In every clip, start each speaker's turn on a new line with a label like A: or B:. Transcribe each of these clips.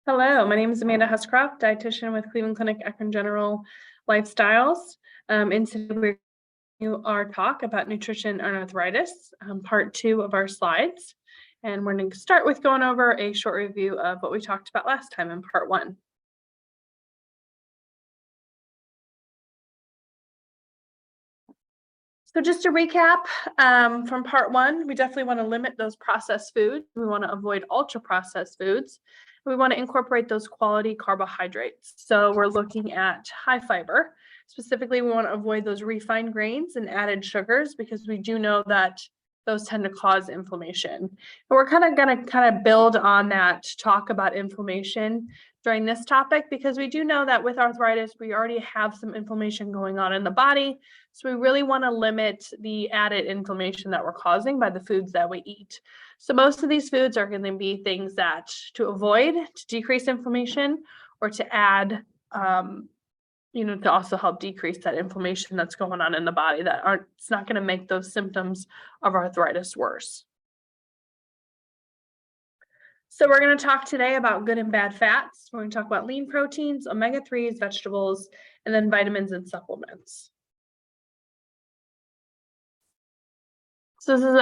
A: Hello, my name is Amanda Huscroft, dietitian with Cleveland Clinic Akron General Lifestyles. And today we're our talk about nutrition and arthritis, part 2 of our slides. And we're going to start with going over a short review of what we talked about last time in part 1. So just to recap, from part 1, we definitely want to limit those processed foods. We want to avoid ultra-processed foods. We want to incorporate those quality carbohydrates. So we're looking at high fiber. Specifically, we want to avoid those refined grains and added sugars because we do know that those tend to cause inflammation. And we're going to build on that talk about inflammation during this topic because we do know that with arthritis, we already have some inflammation going on in the body. So we really want to limit the added inflammation that we're causing by the foods that we eat. So most of these foods are going to be things that to avoid, to decrease inflammation, or to add, to also help decrease that inflammation that's going on in the body it's not going to make those symptoms of arthritis worse. So we're going to talk today about good and bad fats. We're going to talk about lean proteins, omega-3s, vegetables, and then vitamins and supplements. So this is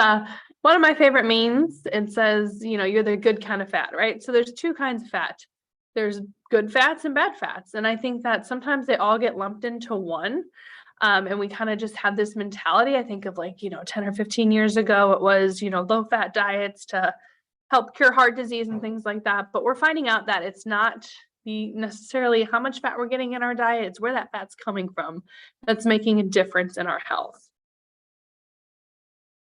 A: one of my favorite memes. It says, you're the good kind of fat, right? So there's 2 kinds of fat. There's good fats and bad fats. And I think that sometimes they all get lumped into one. And we kind of just have this mentality. I think of 10 or 15 years ago, it was, low fat diets to help cure heart disease and things like that. But we're finding out that it's not necessarily how much fat we're getting in our diet. It's where that fat's coming from that's making a difference in our health.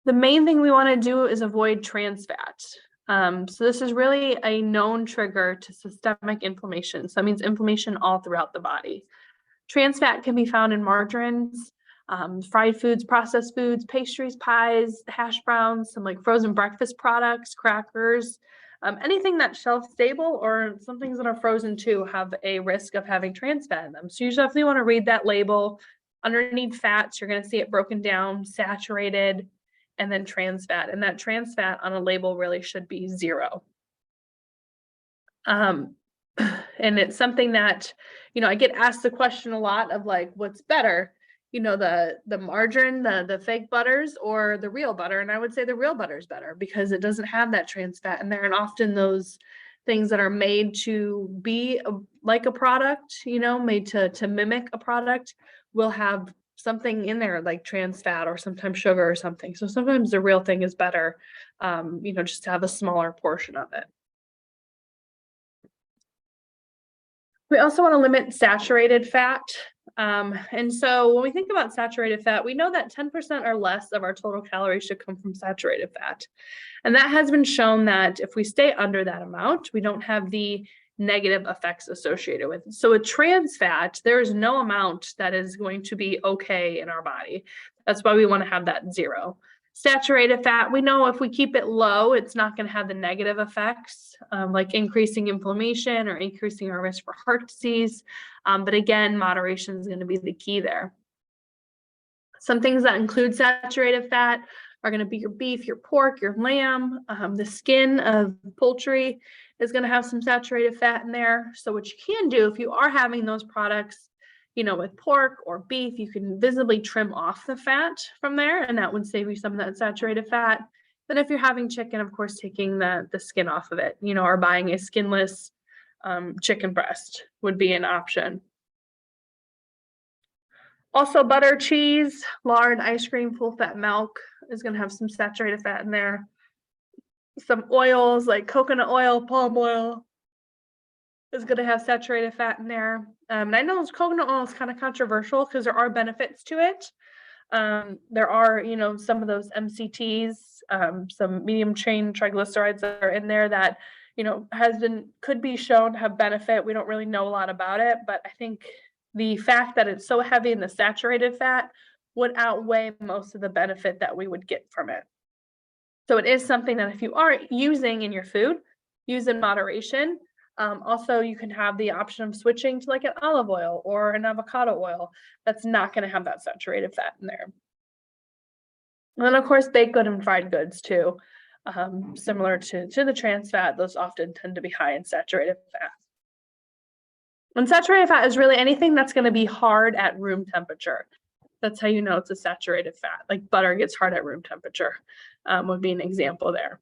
A: The main thing we want to do is avoid trans fat. So this is really a known trigger to systemic inflammation. So that means inflammation all throughout the body. Trans fat can be found in margarines, fried foods, processed foods, pastries, pies, hash browns, some frozen breakfast products, crackers, anything that's shelf stable or some things that are frozen too have a risk of having trans fat in them. So you definitely want to read that label. Underneath fats, you're going to see it broken down, saturated, and then trans fat. And that trans fat on a label really should be 0. And it's something that, I get asked the question a lot of what's better, the margarine, the fake butters or the real butter. And I would say the real butter is better because it doesn't have that trans fat in there. And often those things that are made to be like a product, made to mimic a product will have something in there trans fat or sometimes sugar or something. So sometimes the real thing is better, just to have a smaller portion of it. We also want to limit saturated fat. And so when we think about saturated fat, we know that 10% or less of our total calories should come from saturated fat. And that has been shown that if we stay under that amount, we don't have the negative effects associated with it. So with trans fat, there is no amount that is going to be okay in our body. That's why we want to have that 0. Saturated fat, we know if we keep it low, it's not going to have the negative effects like increasing inflammation or increasing our risk for heart disease. But again, moderation is going to be the key there. Some things that include saturated fat are going to be your beef, your pork, your lamb, the skin of poultry is going to have some saturated fat in there. So what you can do if you are having those products, with pork or beef, you can visibly trim off the fat from there, and that would save you some of that saturated fat. Then if you're having chicken, of course, taking the skin off of it, or buying a skinless chicken breast would be an option. Also, butter, cheese, lard, ice cream, full-fat milk is going to have some saturated fat in there. Some oils like coconut oil, palm oil is going to have saturated fat in there. And I know coconut oil is kind of controversial because there are benefits to it. There are, some of those MCTs, some medium chain triglycerides that are in there that, could be shown to have benefit. We don't really know a lot about it, but I think the fact that it's so heavy in the saturated fat would outweigh most of the benefit that we would get from it. So it is something that if you are using in your food, use in moderation. Also, you can have the option of switching to an olive oil or an avocado oil that's not going to have that saturated fat in there. And then, of course, baked good and fried goods too. similar to the trans fat, those often tend to be high in saturated fat. And saturated fat is really anything that's going to be hard at room temperature. That's how you know it's a saturated fat. Like butter gets hard at room temperature, would be an example there.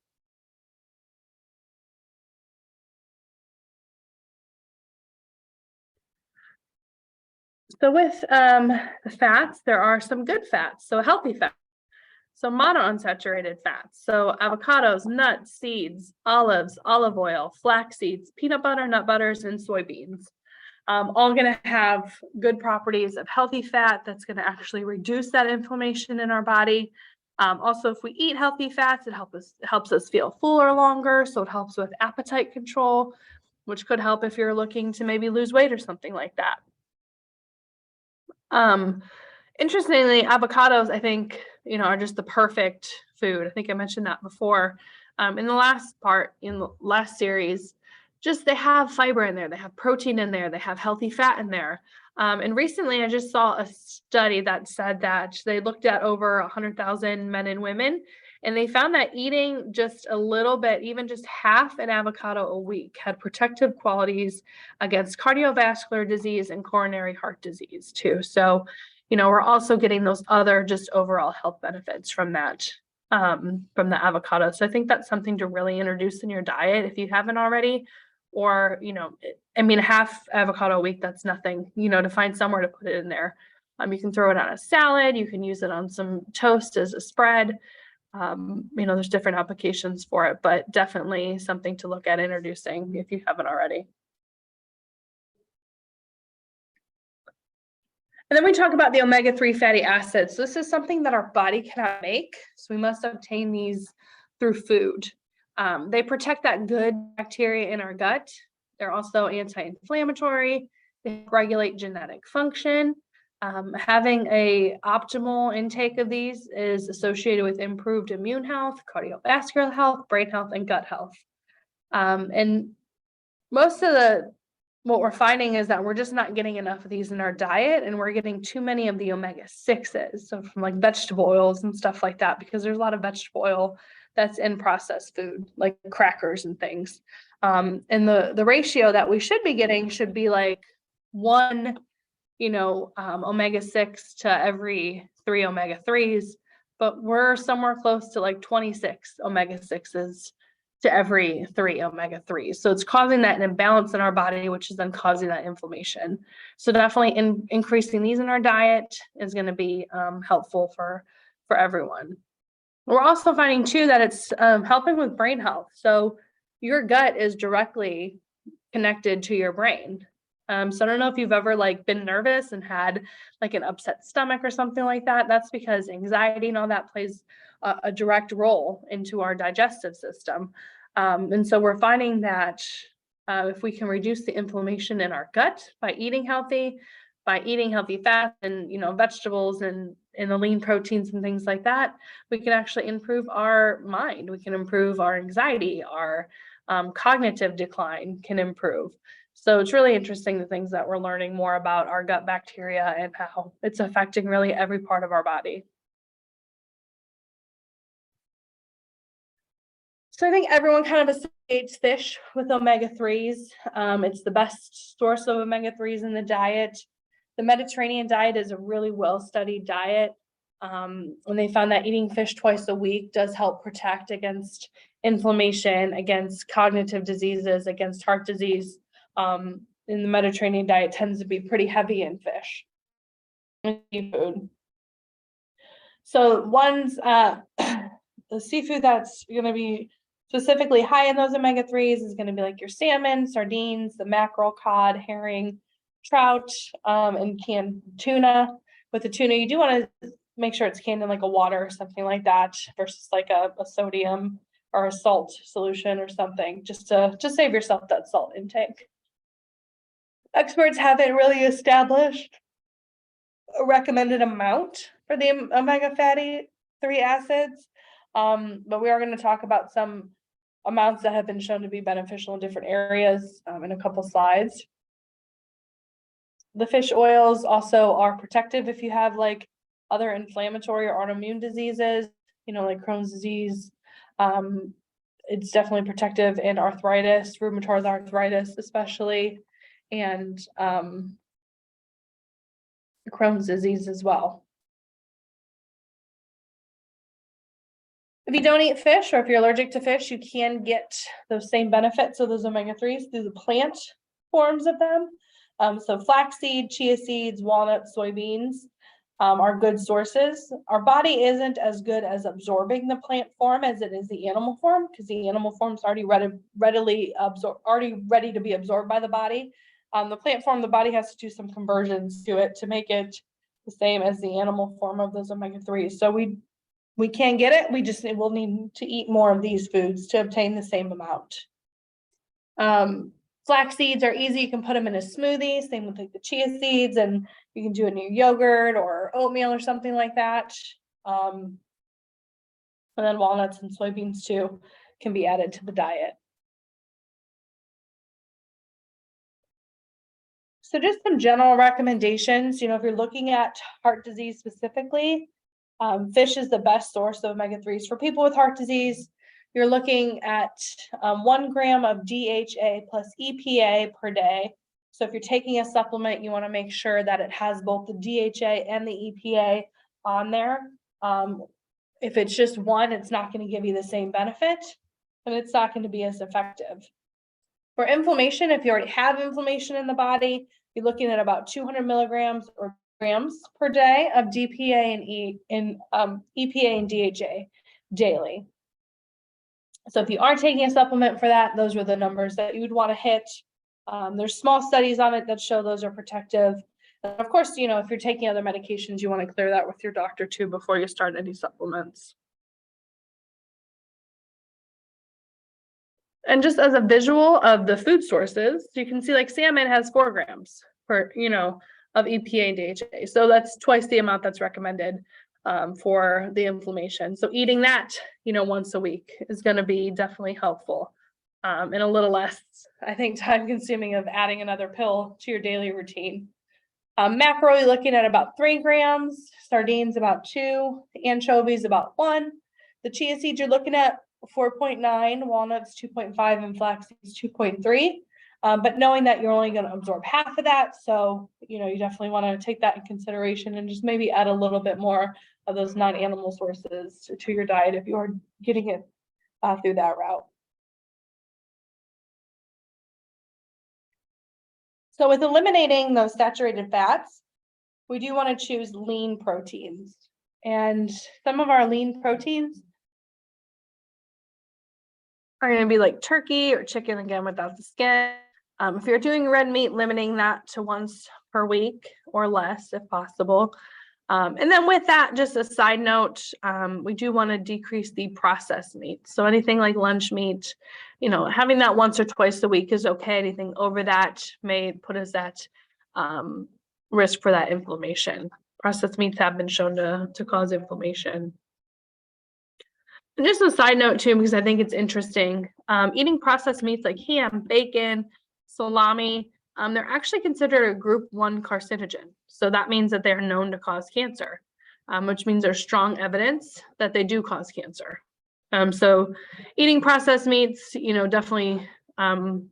A: So with the fats, there are some good fats, so healthy fats. So monounsaturated fats, so avocados, nuts, seeds, olives, olive oil, flax seeds, peanut butter, nut butters, and soybeans. All going to have good properties of healthy fat that's going to actually reduce that inflammation in our body. Also, if we eat healthy fats, it helps us feel fuller longer, so it helps with appetite control, which could help if you're looking to maybe lose weight or something like that. Interestingly, avocados, I think, are just the perfect food. I think I mentioned that before. In the last series, just they have fiber in there, they have protein in there, they have healthy fat in there. And recently I just saw a study that said that they looked at over 100,000 men and women, and they found that eating just a little bit, even just half an avocado a week, had protective qualities against cardiovascular disease and coronary heart disease too. So, we're also getting those other just overall health benefits from that, from the avocado. So I think that's something to really introduce in your diet if you haven't already. Or, half avocado a week, that's nothing, to find somewhere to put it in there. You can throw it on a salad, you can use it on some toast as a spread. There's different applications for it, but definitely something to look at introducing if you haven't already. And then we talk about the omega-3 fatty acids. So this is something that our body cannot make, so we must obtain these through food. They protect that good bacteria in our gut. They're also anti-inflammatory. They regulate genetic function. Having a optimal intake of these is associated with improved immune health, cardiovascular health, brain health, and gut health. And most of what we're finding is that we're just not getting enough of these in our diet, and we're getting too many of the omega-6s, so from like vegetable oils and stuff like that, because there's a lot of vegetable oil that's in processed food, like crackers and things. And the ratio that we should be getting should be like 1, omega-6 to every 3 omega-3s, but we're somewhere close to like 26 omega-6s to every 3 omega-3s. So it's causing that imbalance in our body, which is then causing that inflammation. So definitely increasing these in our diet is going to be helpful for everyone. We're also finding too that it's helping with brain health. So your gut is directly connected to your brain. So I don't know if you've ever been nervous and had like an upset stomach or something like that. That's because anxiety and all that plays a direct role into our digestive system. And so we're finding that if we can reduce the inflammation in our gut by eating healthy fats and vegetables and the lean proteins and things like that, we can actually improve our mind. We can improve our anxiety, our cognitive decline can improve. So it's really interesting the things that we're learning more about our gut bacteria and how it's affecting really every part of our body. So I think everyone kind of associates fish with omega-3s. It's the best source of omega-3s in the diet. The Mediterranean diet is a really well-studied diet. And they found that eating fish twice a week does help protect against inflammation, against cognitive diseases, against heart disease. In the Mediterranean diet tends to be pretty heavy in fish and seafood. So the seafood that's going to be specifically high in those omega-3s is going to be like your salmon, sardines, the mackerel, cod, herring, trout, and canned tuna. With the tuna, you do want to make sure it's canned in like a water or something like that versus like a sodium or a salt solution or something, just to save yourself that salt intake. Experts haven't really established a recommended amount for the omega fatty 3 acids, but we are going to talk about some amounts that have been shown to be beneficial in different areas in a couple slides. The fish oils also are protective if you have like other inflammatory or autoimmune diseases, like Crohn's disease, it's definitely protective in arthritis, rheumatoid arthritis especially, and Crohn's disease as well. If you don't eat fish, or if you're allergic to fish, you can get those same benefits of those omega-3s through the plant forms of them. So flaxseed, chia seeds, walnuts, soybeans are good sources. Our body isn't as good as absorbing the plant form as it is the animal form, because the animal form is already ready to be absorbed by the body. The plant form, the body has to do some conversions to it to make it the same as the animal form of those omega-3s. So we can get it. We'll need to eat more of these foods to obtain the same amount. Flax seeds are easy. You can put them in a smoothie. Same with like the chia seeds, and you can do it in your yogurt or oatmeal or something like that. And then walnuts and soybeans too can be added to the diet. So just some general recommendations. If you're looking at heart disease specifically, fish is the best source of omega-3s. For people with heart disease, you're looking at 1 gram of DHA plus EPA per day. So if you're taking a supplement, you want to make sure that it has both the DHA and the EPA on there. If it's just one, it's not going to give you the same benefit, and it's not going to be as effective. For inflammation, if you already have inflammation in the body, you're looking at about 200 milligrams or grams per day of DPA and EPA and DHA daily. So if you are taking a supplement for that, those are the numbers that you would want to hit. There's small studies on it that show those are protective. And of course, if you're taking other medications, you want to clear that with your doctor too before you start any supplements. And just as a visual of the food sources, you can see like salmon has 4 grams per, of EPA and DHA. So that's twice the amount that's recommended for the inflammation. So eating that, once a week is going to be definitely helpful, and a little less, I think, time consuming of adding another pill to your daily routine. Mackerel, you're looking at about 3 grams, sardines about 2, anchovies about 1. The chia seeds you're looking at 4.9, walnuts 2.5, and flax seeds 2.3. But knowing that you're only going to absorb half of that, so you definitely want to take that in consideration and just maybe add a little bit more of those non-animal sources to your diet if you are getting it through that route. So with eliminating those saturated fats, we do want to choose lean proteins. And some of our lean proteins are going to be like turkey or chicken, again, without the skin. If you're doing red meat, limiting that to once per week or less if possible. And then with that, just a side note, we do want to decrease the processed meat. So anything like lunch meat, having that once or twice a week is okay. Anything over that may put us at risk for that inflammation. Processed meats have been shown to cause inflammation. And just a side note too, because I think it's interesting, eating processed meats like ham, bacon, salami, they're actually considered a group 1 carcinogen. So that means that they're known to cause cancer, which means there's strong evidence that they do cause cancer. So eating processed meats, definitely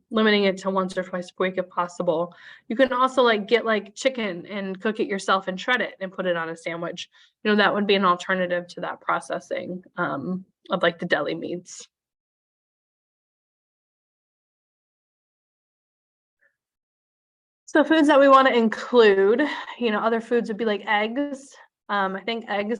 A: limiting it to once or twice per week if possible. You can also get chicken and cook it yourself and shred it and put it on a sandwich. That would be an alternative to that processing of the deli meats. So foods that we want to include, other foods would be like eggs. I think eggs,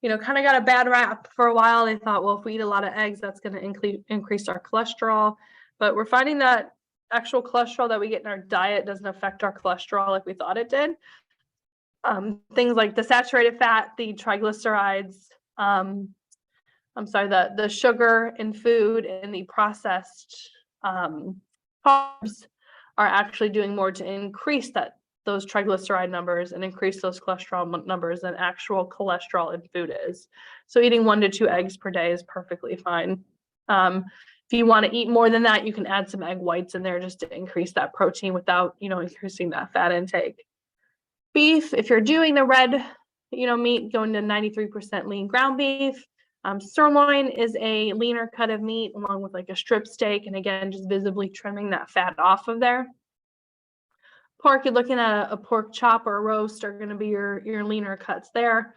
A: kind of got a bad rap for a while. They thought, well, if we eat a lot of eggs, that's going to increase our cholesterol. But we're finding that actual cholesterol that we get in our diet doesn't affect our cholesterol like we thought it did. Things like the saturated fat, the triglycerides, the sugar in food and the processed carbs are actually doing more to increase those triglyceride numbers and increase those cholesterol numbers than actual cholesterol in food is. So eating 1 to 2 eggs per day is perfectly fine. If you want to eat more than that, you can add some egg whites in there just to increase that protein without, increasing that fat intake. Beef, if you're doing the red, meat, going to 93% lean ground beef. Sirloin is a leaner cut of meat along with like a strip steak, and again, just visibly trimming that fat off of there. Pork, you're looking at a pork chop or a roast are going to be your leaner cuts there.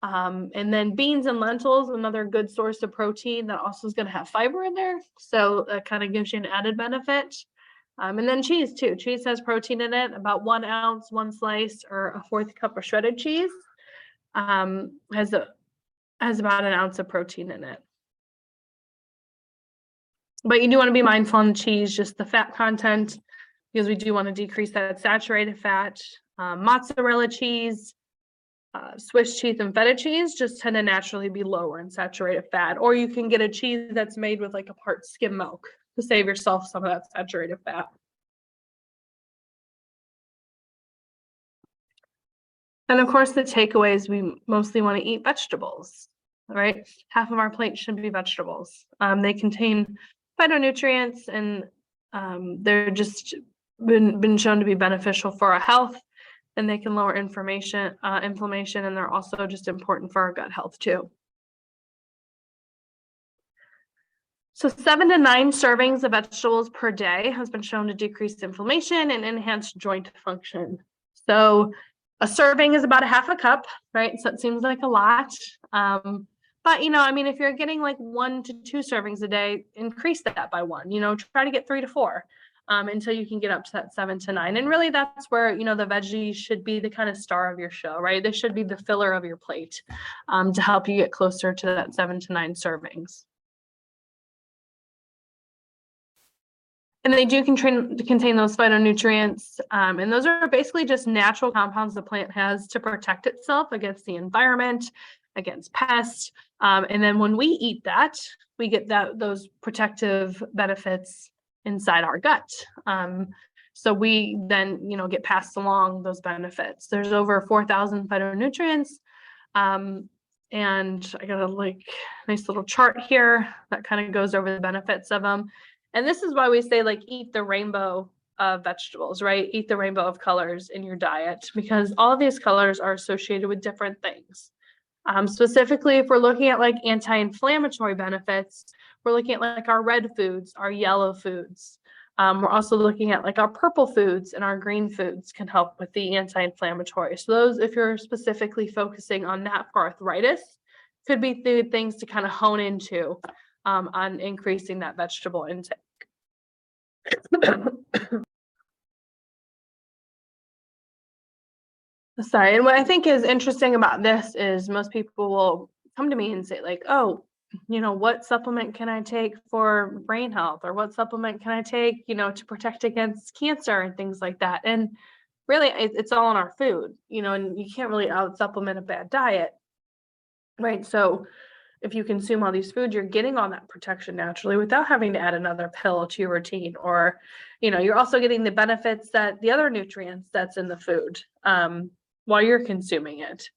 A: And then beans and lentils, another good source of protein that also is going to have fiber in there. So that kind of gives you an added benefit. And then cheese too. Cheese has protein in it, about 1 ounce, 1 slice, or a 1/4 cup of shredded cheese has about 1 ounce of protein in it. But you do want to be mindful on cheese, just the fat content, because we do want to decrease that saturated fat. Mozzarella cheese, Swiss cheese, and feta cheese just tend to naturally be lower in saturated fat. Or you can get a cheese that's made with like a part skim milk to save yourself some of that saturated fat. And of course, the takeaways, we mostly want to eat vegetables, right? Half of our plate should be vegetables. They contain phytonutrients, and they're just been shown to be beneficial for our health, and they can lower inflammation, and they're also just important for our gut health too. So 7 to 9 servings of vegetables per day has been shown to decrease inflammation and enhance joint function. So a serving is about 1/2 cup, right? So it seems like a lot. But, I mean, if you're getting like 1 to 2 servings a day, increase that by 1, try to get 3 to 4 until you can get up to that 7 to 9. And really that's where, the veggies should be the kind of star of your show, right? They should be the filler of your plate to help you get closer to that 7 to 9 servings. And they do contain those phytonutrients, and those are basically just natural compounds the plant has to protect itself against the environment, against pests. And then when we eat that, we get those protective benefits inside our gut. So we then, get passed along those benefits. There's over 4,000 phytonutrients. And I got a nice little chart here that kind of goes over the benefits of them. And this is why we say eat the rainbow of vegetables, right? Eat the rainbow of colors in your diet, because all of these colors are associated with different things. Specifically, if we're looking at anti-inflammatory benefits, we're looking at our red foods, our yellow foods. We're also looking at our purple foods, and our green foods can help with the anti-inflammatory. So those, if you're specifically focusing on that for arthritis, could be the things to kind of hone into on increasing that vegetable intake. Sorry, and what I think is interesting about this is most people will come to me and say oh, what supplement can I take for brain health, or what supplement can I take, to protect against cancer and things like that. And really, it's all in our food, and you can't really out supplement a bad diet, right? So if you consume all these foods, you're getting all that protection naturally without having to add another pill to your routine, or, you're also getting the benefits that the other nutrients that's in the food while you're consuming it.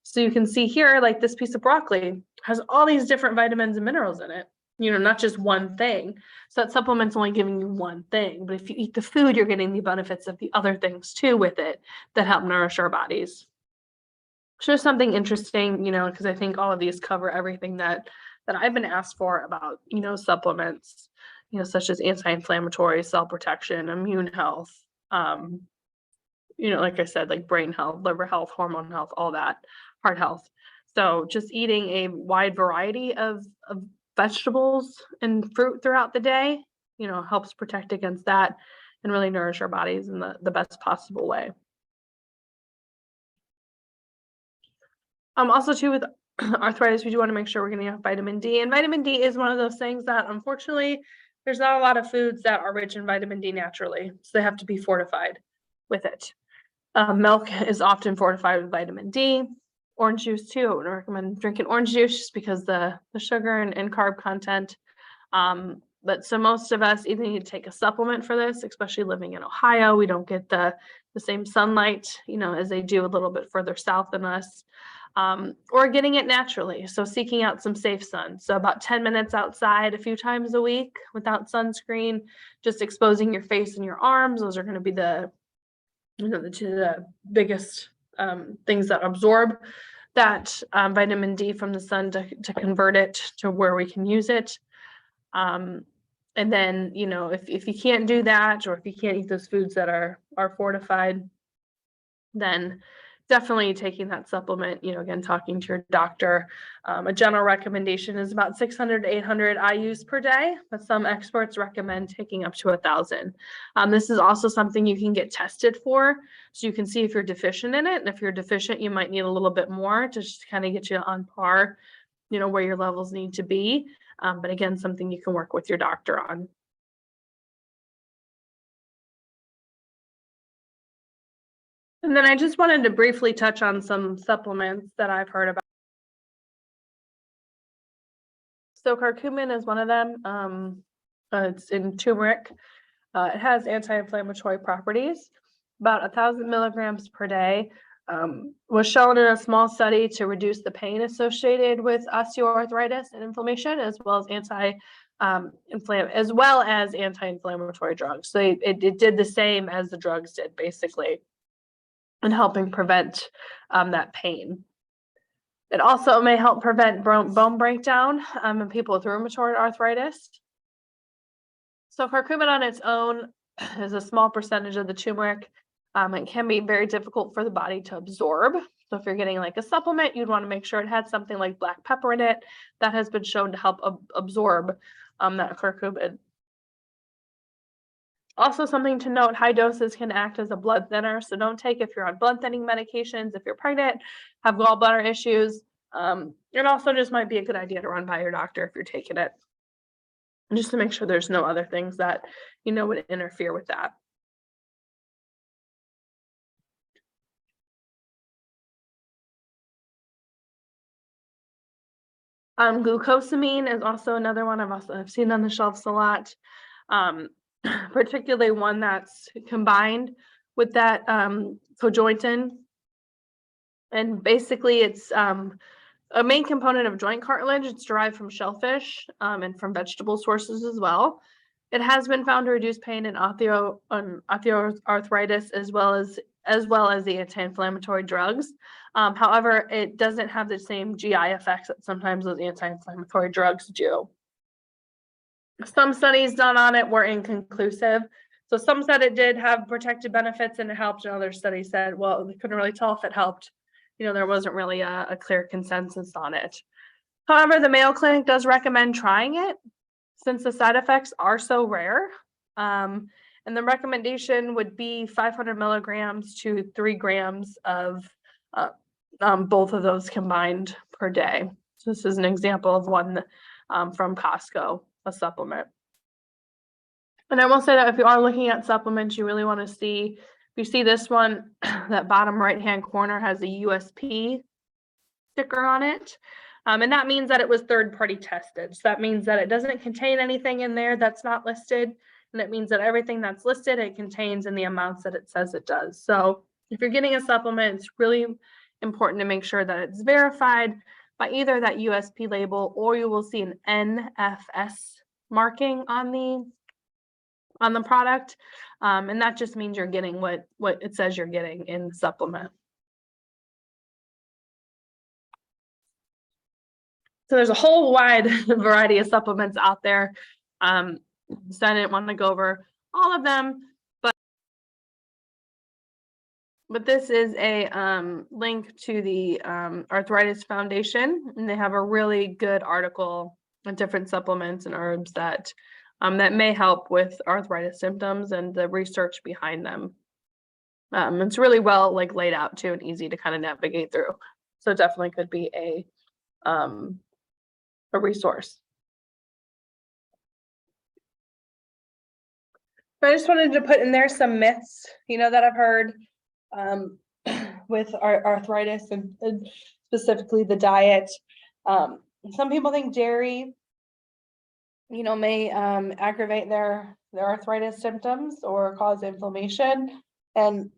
A: So you can see here, this piece of broccoli has all these different vitamins and minerals in it, not just one thing. So that supplement's only giving you one thing, but if you eat the food, you're getting the benefits of the other things too with it that help nourish our bodies. So just something interesting, because I think all of these cover everything that I've been asked for about, supplements, such as anti-inflammatory, cell protection, immune health, like I said, brain health, liver health, hormone health, all that, heart health. So just eating a wide variety of vegetables and fruit throughout the day, helps protect against that and really nourish our bodies in the best possible way. Also too, with arthritis, we do want to make sure we're getting enough vitamin D, and vitamin D is one of those things that unfortunately there's not a lot of foods that are rich in vitamin D naturally, so they have to be fortified with it. Milk is often fortified with vitamin D. Orange juice too. I would recommend drinking orange juice just because the sugar and carb content. But so most of us either need to take a supplement for this, especially living in Ohio. We don't get the same sunlight, as they do a little bit further south than us. Or getting it naturally. So seeking out some safe sun. So about 10 minutes outside a few times a week without sunscreen, just exposing your face and your arms. Those are going to be the biggest things that absorb that vitamin D from the sun to convert it to where we can use it. And then, you know, if you can't do that, or if you can't eat those foods that are fortified, then definitely taking that supplement, you know, again, talking to your doctor. A general recommendation is about 600 to 800 IUs per day, but some experts recommend taking up to 1,000. This is also something you can get tested for, so you can see if you're deficient in it. And if you're deficient, you might need a little bit more to just kind of get you on par, you know, where your levels need to be. But again, something you can work with your doctor on. And then I just wanted to briefly touch on some supplements that I've heard about. So curcumin is one of them. It's in turmeric. It has anti-inflammatory properties. About 1,000 milligrams per day was shown in a small study to reduce the pain associated with osteoarthritis and inflammation, as well as anti-inflammatory drugs. So it did the same as the drugs did, basically, in helping prevent that pain. It also may help prevent bone breakdown in people with rheumatoid arthritis. So curcumin on its own is a small percentage of the turmeric. It can be very difficult for the body to absorb. So if you're getting like a supplement, you'd want to make sure it had something like black pepper in it that has been shown to help absorb that curcumin. Also, something to note, high doses can act as a blood thinner. So don't take if you're on blood thinning medications, if you're pregnant, have gallbladder issues. It also just might be a good idea to run by your doctor if you're taking it, just to make sure there's no other things that, you know, would interfere with that. Glucosamine is also another one I've seen on the shelves a lot, particularly one that's combined with that cojointin. And basically it's a main component of joint cartilage. It's derived from shellfish and from vegetable sources as well. It has been found to reduce pain in osteoarthritis as well as the anti-inflammatory drugs. However, it doesn't have the same GI effects that sometimes those anti-inflammatory drugs do. Some studies done on it were inconclusive. So some said it did have protective benefits and it helped, and other studies said, well, they couldn't really tell if it helped. You know, there wasn't really a clear consensus on it. However, the Mayo Clinic does recommend trying it since the side effects are so rare. And the recommendation would be 500 milligrams to 3 grams of both of those combined per day. So this is an example of one from Costco, a supplement. And I will say that if you are looking at supplements, you really want to see, if you see this one, that bottom right-hand corner has a USP sticker on it. And that means that it was third-party tested. So that means that it doesn't contain anything in there that's not listed. And it means that everything that's listed, it contains in the amounts that it says it does. So if you're getting a supplement, it's really important to make sure that it's verified by either that USP label, or you will see an NFS marking on the product. And that just means you're getting what it says you're getting in the supplement. So there's a whole wide variety of supplements out there. So I didn't want to go over all of them, but this is a link to the Arthritis Foundation, and they have a really good article on different supplements and herbs that may help with arthritis symptoms and the research behind them. It's really well laid out too, and easy to kind of navigate through. So it definitely could be a resource. So I just wanted to put in there some myths, you know, that I've heard with arthritis and specifically the diet. Some people think dairy, you know, may aggravate their arthritis symptoms or cause inflammation. And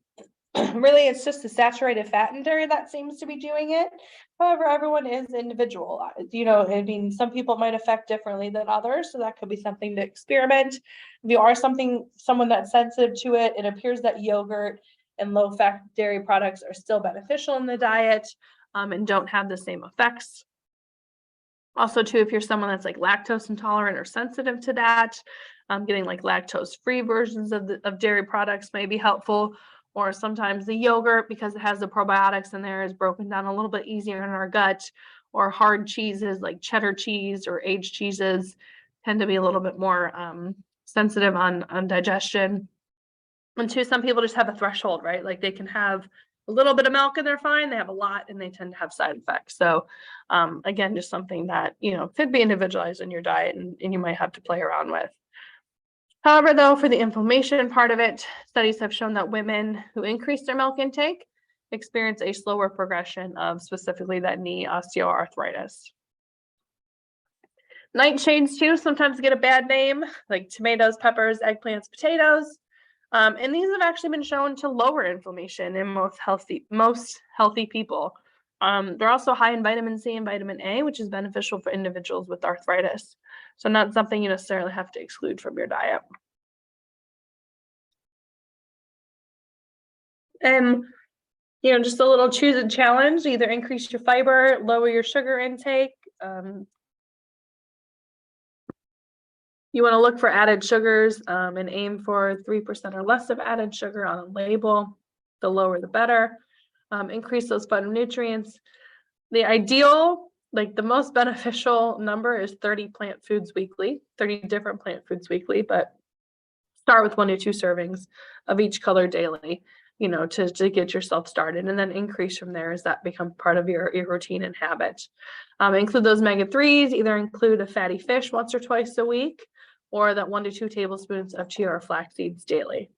A: really, it's just the saturated fat in dairy that seems to be doing it. However, everyone is individual. You know, I mean, some people might affect differently than others, so that could be something to experiment. If you are someone that's sensitive to it, it appears that yogurt and low-fat dairy products are still beneficial in the diet. and don't have the same effects. Also, too, if you're someone that's like lactose intolerant or sensitive to that, getting like lactose-free versions of dairy products may be helpful. Or sometimes the yogurt, because it has the probiotics in there, is broken down a little bit easier in our gut. Or hard cheeses like cheddar cheese or aged cheeses tend to be a little bit more sensitive on digestion. And two, some people just have a threshold, right? Like they can have a little bit of milk and they're fine. They have a lot and they tend to have side effects. So again, just something that, could be individualized in your diet and you might have to play around with. However, though, for the inflammation part of it, studies have shown that women who increase their milk intake experience a slower progression of specifically that knee osteoarthritis. Nightshades too sometimes get a bad name, like tomatoes, peppers, eggplants, potatoes. And these have actually been shown to lower inflammation in most healthy people. They're also high in vitamin C and vitamin A, which is beneficial for individuals with arthritis. So not something you necessarily have to exclude from your diet. And, just a little choose a challenge, either increase your fiber, lower your sugar intake. You want to look for added sugars and aim for 3% or less of added sugar on a label. The lower, the better. Increase those phytonutrients. The ideal, like the most beneficial number is 30 plant foods weekly, 30 different plant foods weekly, but start with 1 to 2 servings of each color daily, to get yourself started, and then increase from there as that becomes part of your routine and habit. Include those omega-3s, either include a fatty fish once or twice a week, or that 1 to 2 tablespoons of chia or flax seeds daily.